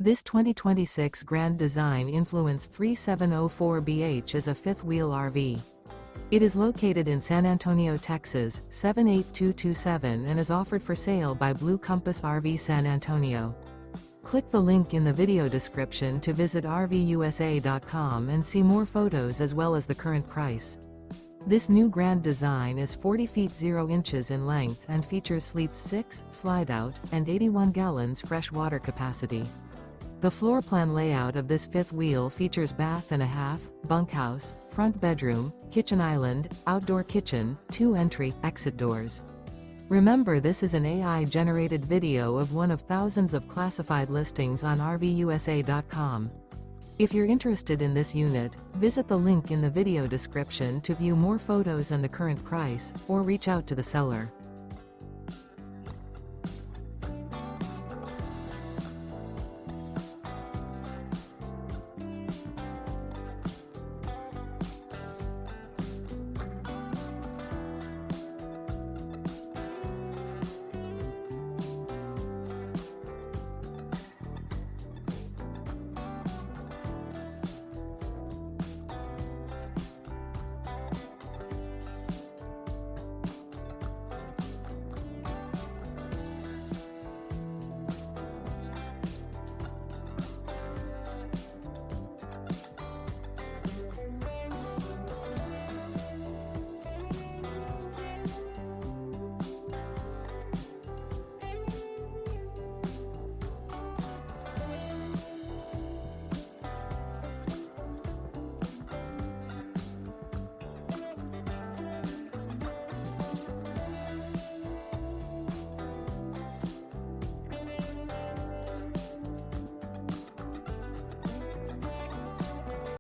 This 2026 Grand Design Influence 3704BH is a fifth-wheel RV. It is located in San Antonio, Texas, 78227 and is offered for sale by Blue Compass RV San Antonio. Click the link in the video description to visit RVUSA.com and see more photos as well as the current price. This new Grand Design is 40 feet 0 inches in length and features sleeps 6, slide-out, and 81 gallons fresh water capacity. The floor plan layout of this fifth wheel features bath and a half, bunkhouse, front bedroom, kitchen island, outdoor kitchen, 2 entry/exit doors. Remember, this is an AI-generated video of one of thousands of classified listings on RVUSA.com. If you're interested in this unit, visit the link in the video description to view more photos and the current price, or reach out to the seller.